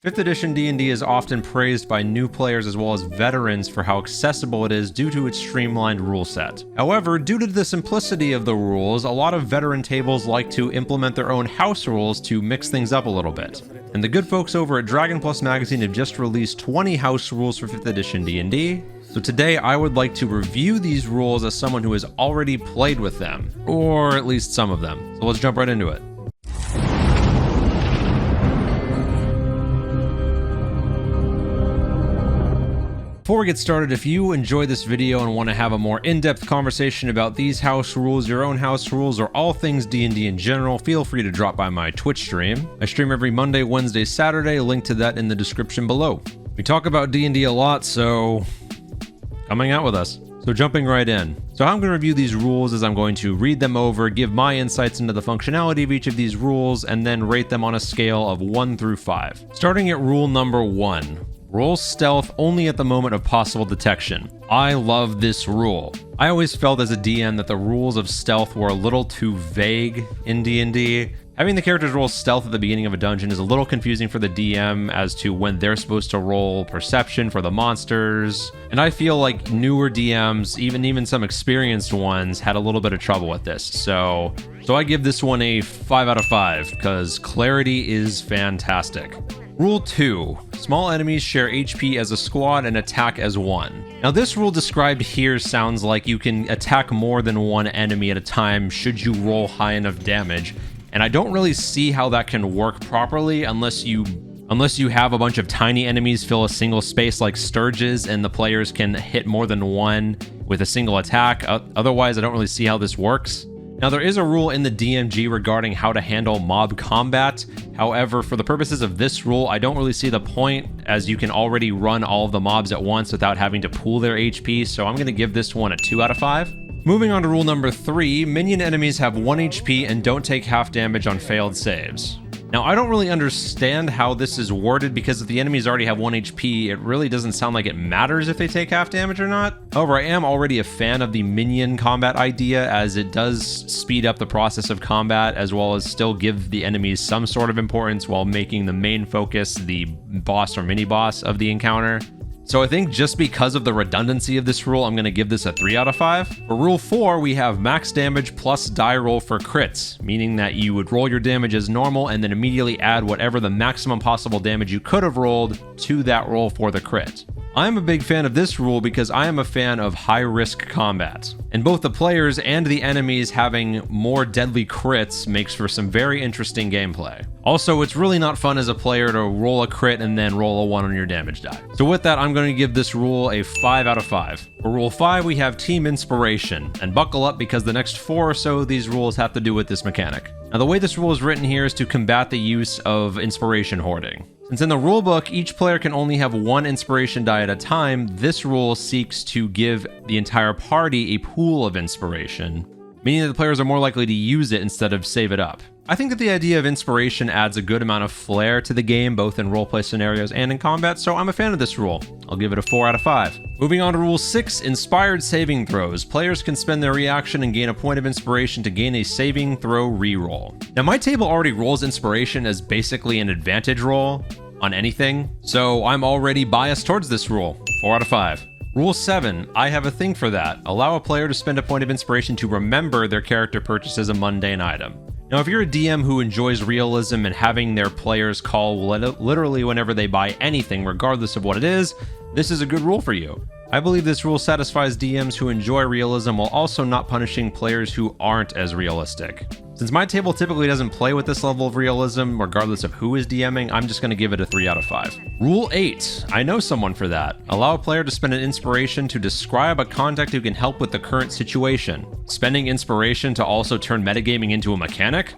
5th edition D&D is often praised by new players as well as veterans for how accessible it is due to its streamlined rule set. However, due to the simplicity of the rules, a lot of veteran tables like to implement their own house rules to mix things up a little bit. And the good folks over at Dragon Plus Magazine have just released 20 house rules for 5th edition D&D. So today I would like to review these rules as someone who has already played with them, or at least some of them. So let's jump right into it. Before we get started, if you enjoy this video and want to have a more in-depth conversation about these house rules, your own house rules, or all things D&D in general, feel free to drop by my Twitch stream. I stream every Monday, Wednesday, Saturday, link to that in the description below. We talk about D&D a lot, so come hang out with us. So jumping right in. So how I'm going to review these rules is I'm going to read them over, give my insights into the functionality of each of these rules, and then rate them on a scale of 1 through 5. Starting at rule number 1. Roll stealth only at the moment of possible detection. I love this rule. I always felt as a DM that the rules of stealth were a little too vague in D&D. Having the characters roll stealth at the beginning of a dungeon is a little confusing for the DM as to when they're supposed to roll perception for the monsters. And I feel like newer DMs, even some experienced ones, had a little bit of trouble with this. So I give this one a 5 out of 5 because clarity is fantastic. Rule 2. Small enemies share HP as a squad and attack as one. Now this rule described here sounds like you can attack more than one enemy at a time should you roll high enough damage, and I don't really see how that can work properly unless you have a bunch of tiny enemies fill a single space like Sturges and the players can hit more than one with a single attack. Otherwise, I don't really see how this works. Now, there is a rule in the DMG regarding how to handle mob combat. However, for the purposes of this rule, I don't really see the point as you can already run all of the mobs at once without having to pool their HP, so I'm going to give this one a 2 out of 5. Moving on to rule number 3, minion enemies have 1 HP and don't take half damage on failed saves. Now, I don't really understand how this is worded because if the enemies already have 1 HP, it really doesn't sound like it matters if they take half damage or not. However, I am already a fan of the minion combat idea as it does speed up the process of combat as well as still give the enemies some sort of importance while making the main focus the boss or mini-boss of the encounter. So I think just because of the redundancy of this rule, I'm going to give this a 3 out of 5. For rule 4, we have max damage plus die roll for crits, meaning that you would roll your damage as normal and then immediately add whatever the maximum possible damage you could have rolled to that roll for the crit. I'm a big fan of this rule because I am a fan of high-risk combat, and both the players and the enemies having more deadly crits makes for some very interesting gameplay. Also, it's really not fun as a player to roll a crit and then roll a 1 on your damage die. So with that, I'm going to give this rule a 5 out of 5. For rule 5, we have team inspiration, and buckle up because the next 4 or so of these rules have to do with this mechanic. Now, the way this rule is written here is to combat the use of inspiration hoarding. Since in the rulebook, each player can only have 1 inspiration die at a time, this rule seeks to give the entire party a pool of inspiration, meaning that the players are more likely to use it instead of save it up. I think that the idea of inspiration adds a good amount of flair to the game, both in roleplay scenarios and in combat, so I'm a fan of this rule. I'll give it a 4 out of 5. Moving on to Rule 6, Inspired Saving Throws. Players can spend their reaction and gain a point of inspiration to gain a saving throw reroll. Now, my table already rolls inspiration as basically an advantage roll on anything, so I'm already biased towards this rule. 4 out of 5. Rule 7, I have a thing for that. Allow a player to spend a point of inspiration to remember their character purchases a mundane item. Now, if you're a DM who enjoys realism and having their players call literally whenever they buy anything, regardless of what it is, this is a good rule for you. I believe this rule satisfies DMs who enjoy realism while also not punishing players who aren't as realistic. Since my table typically doesn't play with this level of realism, regardless of who is DMing, I'm just going to give it a 3 out of 5. Rule 8. I know someone for that. Allow a player to spend an inspiration to describe a contact who can help with the current situation. Spending inspiration to also turn metagaming into a mechanic?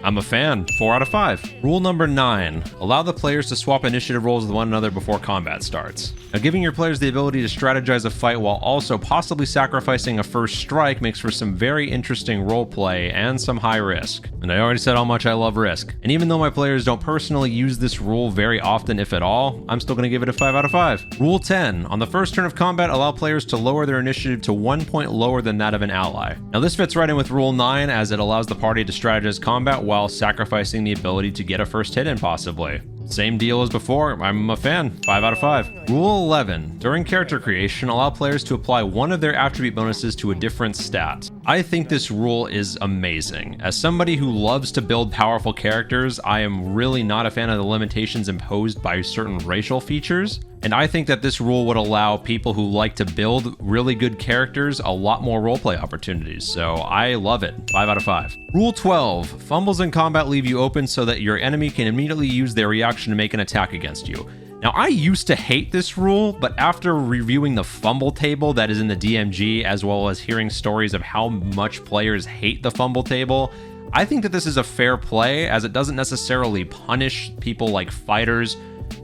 I'm a fan. 4 out of 5. Rule number 9. Allow the players to swap initiative rolls with one another before combat starts. Now, giving your players the ability to strategize a fight while also possibly sacrificing a first strike makes for some very interesting roleplay and some high risk. And I already said how much I love risk. And even though my players don't personally use this rule very often, if at all, I'm still going to give it a 5 out of 5. Rule 10. On the first turn of combat, allow players to lower their initiative to 1 point lower than that of an ally. Now, this fits right in with Rule 9 as it allows the party to strategize combat while sacrificing the ability to get a first hit in possibly. Same deal as before, I'm a fan, 5 out of 5. Rule 11, during character creation, allow players to apply one of their attribute bonuses to a different stat. I think this rule is amazing. As somebody who loves to build powerful characters, I am really not a fan of the limitations imposed by certain racial features. And I think that this rule would allow people who like to build really good characters a lot more roleplay opportunities. So I love it. 5 out of 5. Rule 12. Fumbles in combat leave you open so that your enemy can immediately use their reaction to make an attack against you. Now, I used to hate this rule, but after reviewing the fumble table that is in the DMG, as well as hearing stories of how much players hate the fumble table, I think that this is a fair play, as it doesn't necessarily punish people like fighters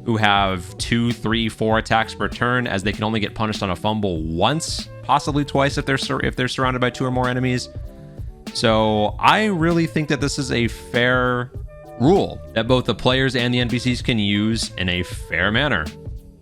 who have 2, 3, 4 attacks per turn, as they can only get punished on a fumble once, possibly twice if they're surrounded by 2 or more enemies. So I really think that this is a fair rule that both the players and the NPCs can use in a fair manner.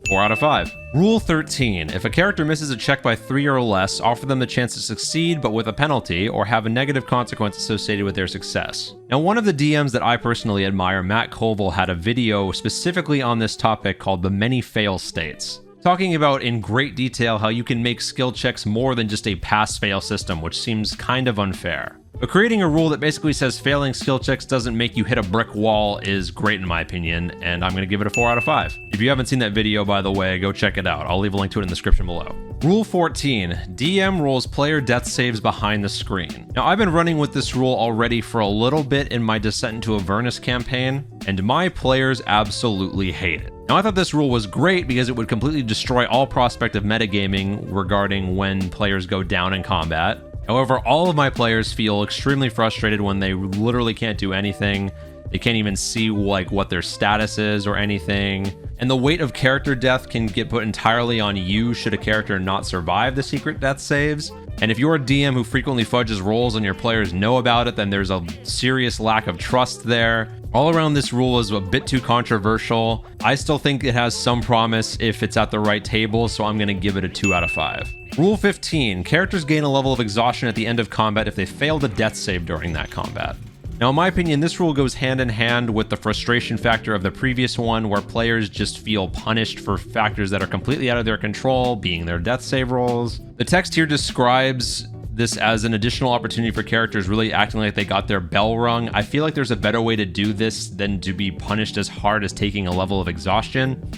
4 out of 5. Rule 13. If a character misses a check by 3 or less, offer them the chance to succeed, but with a penalty, or have a negative consequence associated with their success. Now, one of the DMs that I personally admire, Matt Colville, had a video specifically on this topic called The Many Fail States, talking about in great detail how you can make skill checks more than just a pass-fail system, which seems kind of unfair. But creating a rule that basically says failing skill checks doesn't make you hit a brick wall is great in my opinion, and I'm going to give it a 4 out of 5. If you haven't seen that video, by the way, go check it out. I'll leave a link to it in the description below. Rule 14. DM rolls player death saves behind the screen. Now, I've been running with this rule already for a little bit in my Descent into Avernus campaign, and my players absolutely hate it. Now, I thought this rule was great because it would completely destroy all prospect of metagaming regarding when players go down in combat. However, all of my players feel extremely frustrated when they literally can't do anything. They can't even see what their status is or anything. And the weight of character death can get put entirely on you should a character not survive the secret death saves. And if you're a DM who frequently fudges rolls and your players know about it, then there's a serious lack of trust there. All around, this rule is a bit too controversial. I still think it has some promise if it's at the right table, so I'm going to give it a 2 out of 5. Rule 15. Characters gain a level of exhaustion at the end of combat if they failed a death save during that combat. Now, in my opinion, this rule goes hand in hand with the frustration factor of the previous one, where players just feel punished for factors that are completely out of their control, being their death save rolls. The text here describes this as an additional opportunity for characters really acting like they got their bell rung. I feel like there's a better way to do this than to be punished as hard as taking a level of exhaustion.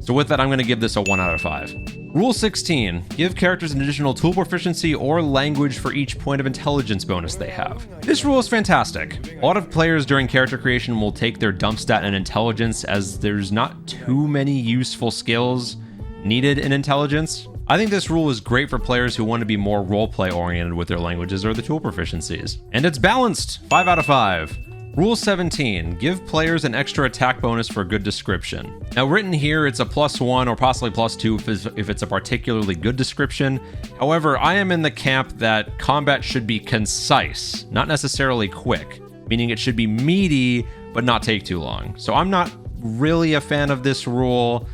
So with that, I'm going to give this a 1 out of 5. Rule 16. Give characters an additional tool proficiency or language for each point of intelligence bonus they have. This rule is fantastic. A lot of players during character creation will take their dump stat in intelligence, as there's not too many useful skills needed in intelligence. I think this rule is great for players who want to be more roleplay oriented with their languages or the tool proficiencies. And it's balanced. 5 out of 5. Rule 17. Give players an extra attack bonus for good description. Now, written here, it's a +1 or possibly +2 if it's a particularly good description. However, I am in the camp that combat should be concise, not necessarily quick, meaning it should be meaty but not take too long. So I'm not really a fan of this rule,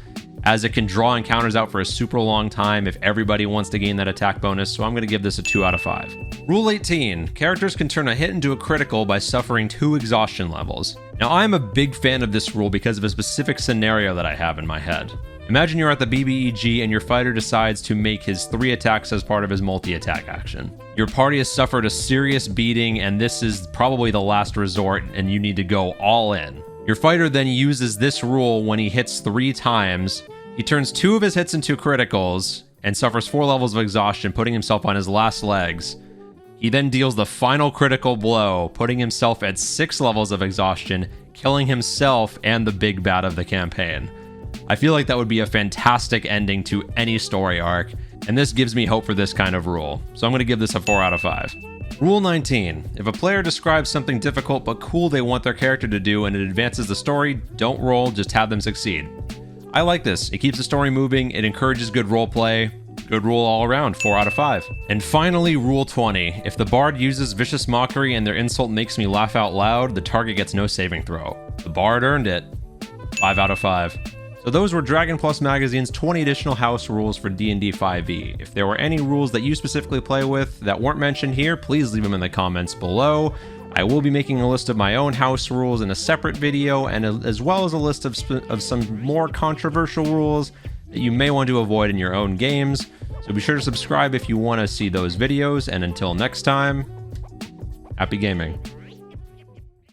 as it can draw encounters out for a super long time if everybody wants to gain that attack bonus, so I'm going to give this a 2 out of 5. Rule 18. Characters can turn a hit into a critical by suffering 2 exhaustion levels. Now, I'm a big fan of this rule because of a specific scenario that I have in my head. Imagine you're at the BBEG and your fighter decides to make his 3 attacks as part of his multi-attack action. Your party has suffered a serious beating, and this is probably the last resort, and you need to go all in. Your fighter then uses this rule when he hits 3 times. He turns 2 of his hits into criticals and suffers 4 levels of exhaustion, putting himself on his last legs. He then deals the final critical blow, putting himself at 6 levels of exhaustion, killing himself and the big bad of the campaign. I feel like that would be a fantastic ending to any story arc, and this gives me hope for this kind of rule. So I'm going to give this a 4 out of 5. Rule 19. If a player describes something difficult but cool they want their character to do and it advances the story, don't roll, just have them succeed. I like this. It keeps the story moving, it encourages good roleplay. Good rule all around, 4 out of 5. And finally, Rule 20. If the bard uses vicious mockery and their insult makes me laugh out loud, the target gets no saving throw. The bard earned it. 5 out of 5. So those were Dragon Plus Magazine's 20 additional house rules for D&D 5e. If there were any rules that you specifically play with that weren't mentioned here, please leave them in the comments below. I will be making a list of my own house rules in a separate video, and as well as a list of some more controversial rules that you may want to avoid in your own games. So be sure to subscribe if you want to see those videos, and until next time, happy gaming.